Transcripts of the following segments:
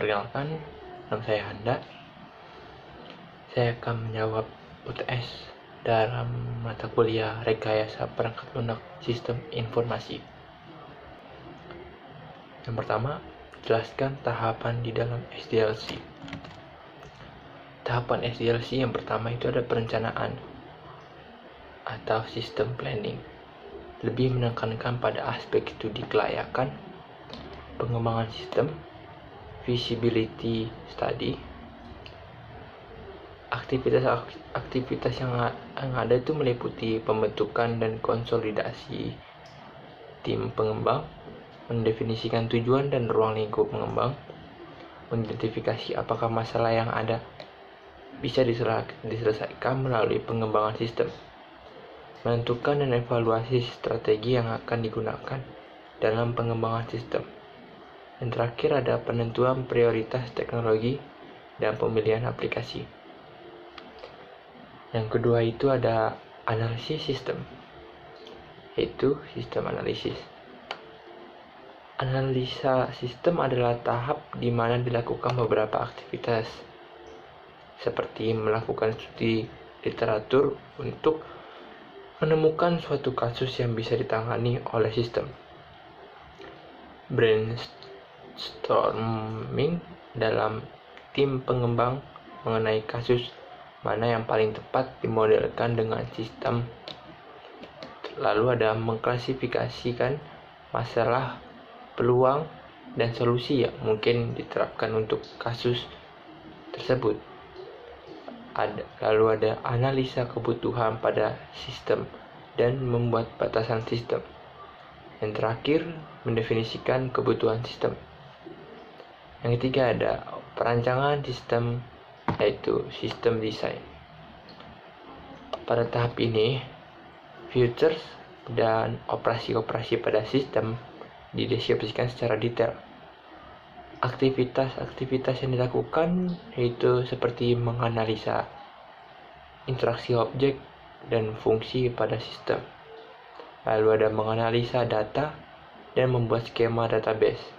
Perkenalkan, nama saya Handa. Saya akan menjawab UTS dalam mata kuliah Rekayasa Perangkat Lunak Sistem Informasi. Yang pertama, jelaskan tahapan di dalam SDLC. Tahapan SDLC yang pertama itu ada perencanaan atau sistem planning. Lebih menekankan pada aspek studi kelayakan, pengembangan sistem, feasibility study. Aktivitas yang ada itu meliputi pembentukan dan konsolidasi tim pengembang, mendefinisikan tujuan dan ruang lingkup pengembang, mengidentifikasi apakah masalah yang ada bisa diselesaikan melalui pengembangan sistem, menentukan dan evaluasi strategi yang akan digunakan dalam pengembangan sistem. Dan terakhir ada penentuan prioritas teknologi dan pemilihan aplikasi. Yang kedua itu ada analisis sistem, yaitu sistem analisis. Analisa sistem adalah tahap di mana dilakukan beberapa aktivitas, seperti melakukan studi literatur untuk menemukan suatu kasus yang bisa ditangani oleh sistem. Brainstorming dalam tim pengembang mengenai kasus mana yang paling tepat dimodelkan dengan sistem. Lalu ada mengklasifikasikan masalah, peluang, dan solusi yang mungkin diterapkan untuk kasus tersebut. Lalu ada analisa kebutuhan pada sistem dan membuat batasan sistem. Yang terakhir, mendefinisikan kebutuhan sistem. Yang ketiga ada perancangan sistem, yaitu sistem design. Pada tahap ini, features dan operasi-operasi pada sistem dideskripsikan secara detail. Aktivitas yang dilakukan yaitu seperti menganalisa interaksi objek dan fungsi pada sistem. Lalu ada menganalisa data dan membuat skema database.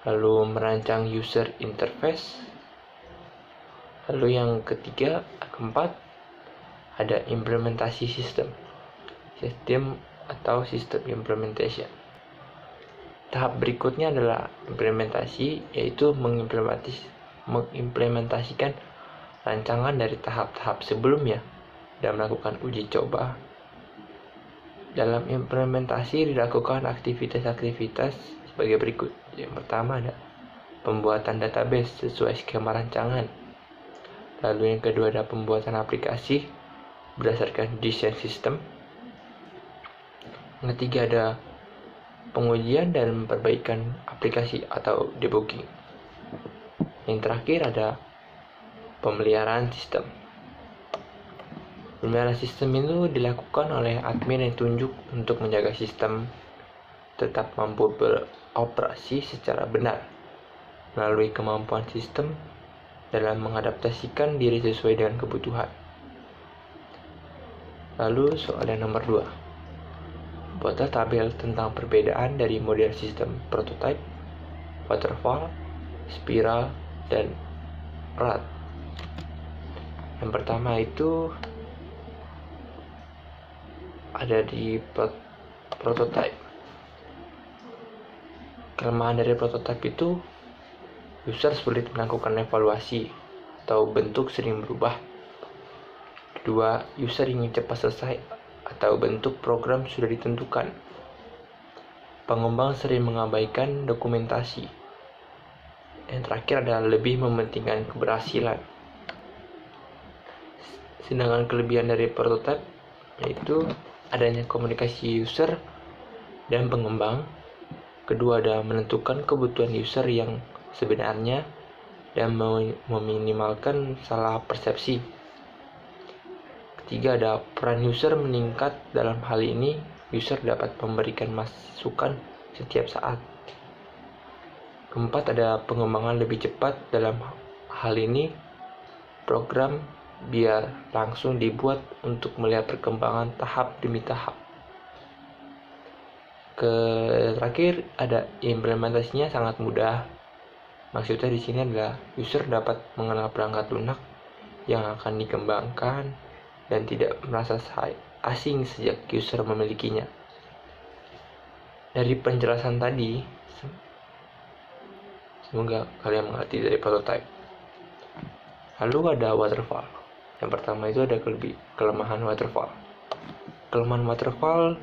Lalu merancang user interface. Lalu yang keempat ada implementasi sistem atau system implementation. Tahap berikutnya adalah implementasi, yaitu mengimplementasikan rancangan dari tahap-tahap sebelumnya dan melakukan uji coba. Dalam implementasi dilakukan aktivitas-aktivitas sebagai berikut. Yang pertama ada pembuatan database sesuai skema rancangan. Lalu yang kedua ada pembuatan aplikasi berdasarkan desain sistem. Yang ketiga ada pengujian dan perbaikan aplikasi atau debugging. Yang terakhir ada pemeliharaan sistem. Pemeliharaan sistem itu dilakukan oleh admin yang ditunjuk untuk menjaga sistem tetap mampu beroperasi secara benar melalui kemampuan sistem dalam mengadaptasikan diri sesuai dengan kebutuhan. Lalu soal yang nomor 2. Buatlah tabel tentang perbedaan dari model sistem prototype, waterfall, spiral, dan RAD. Yang pertama itu ada di prototype. Kelemahan dari prototype itu user sulit melakukan evaluasi atau bentuk sering berubah. Kedua, user ingin cepat selesai atau bentuk program sudah ditentukan. Pengembang sering mengabaikan dokumentasi. Yang terakhir adalah lebih mementingkan keberhasilan. Sedangkan kelebihan dari prototype yaitu adanya komunikasi user dan pengembang. Kedua ada menentukan kebutuhan user yang sebenarnya dan meminimalkan salah persepsi. Ketiga ada peran user meningkat. Dalam hal ini user dapat memberikan masukan setiap saat. Keempat ada pengembangan lebih cepat. Dalam hal ini program biar langsung dibuat untuk melihat perkembangan tahap demi tahap. Terakhir ada implementasinya sangat mudah. Maksudnya di sini adalah user dapat mengenal perangkat lunak yang akan dikembangkan dan tidak merasa asing sejak user memilikinya. Dari penjelasan tadi, semoga kalian mengerti dari prototype. Lalu ada waterfall. Yang pertama itu ada kelemahan waterfall. Kelemahan waterfall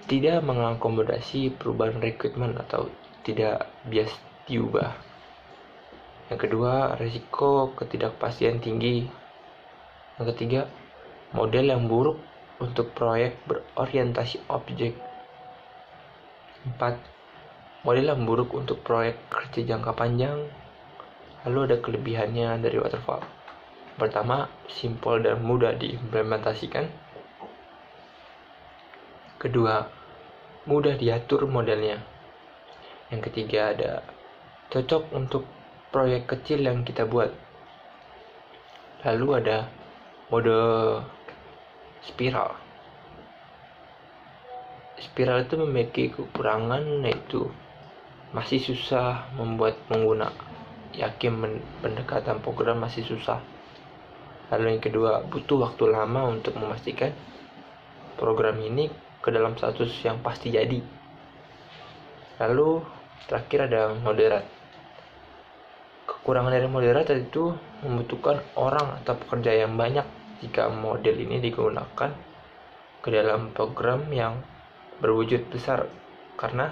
tidak mengakomodasi perubahan requirement atau tidak bias diubah. Yang kedua, risiko ketidakpastian tinggi. Yang ketiga, model yang buruk untuk proyek berorientasi objek. 4. Model yang buruk untuk proyek kerja jangka panjang. Lalu ada kelebihannya dari waterfall. Pertama, simpel dan mudah diimplementasikan. Kedua, mudah diatur modelnya. Yang ketiga, ada cocok untuk proyek kecil yang kita buat. Lalu ada mode spiral. Spiral itu memiliki kekurangan, yaitu masih susah membuat pengguna yakin pendekatan program masih susah. Lalu yang kedua, butuh waktu lama untuk memastikan program ini ke dalam status yang pasti jadi. Lalu terakhir ada moderate. Kekurangan dari moderat itu membutuhkan orang atau pekerja yang banyak jika model ini digunakan ke dalam program yang berwujud besar, karena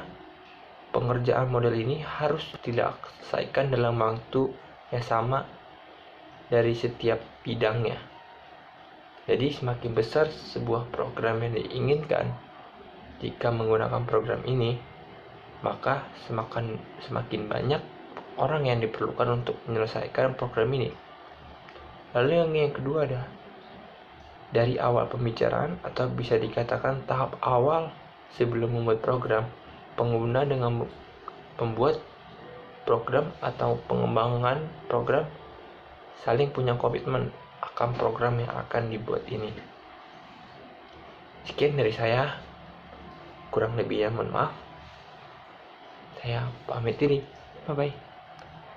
pengerjaan model ini harus diselesaikan dalam waktu yang sama dari setiap bidangnya. Jadi semakin besar sebuah program yang diinginkan jika menggunakan program ini, maka semakin banyak orang yang diperlukan untuk menyelesaikan program ini. Lalu yang kedua ada dari awal pembicaraan atau bisa dikatakan tahap awal sebelum membuat program, pengguna dengan pembuat program atau pengembangan program saling punya komitmen akan program yang akan dibuat ini. Sekian dari saya, kurang lebihnya mohon maaf. Saya pamit diri. Bye bye.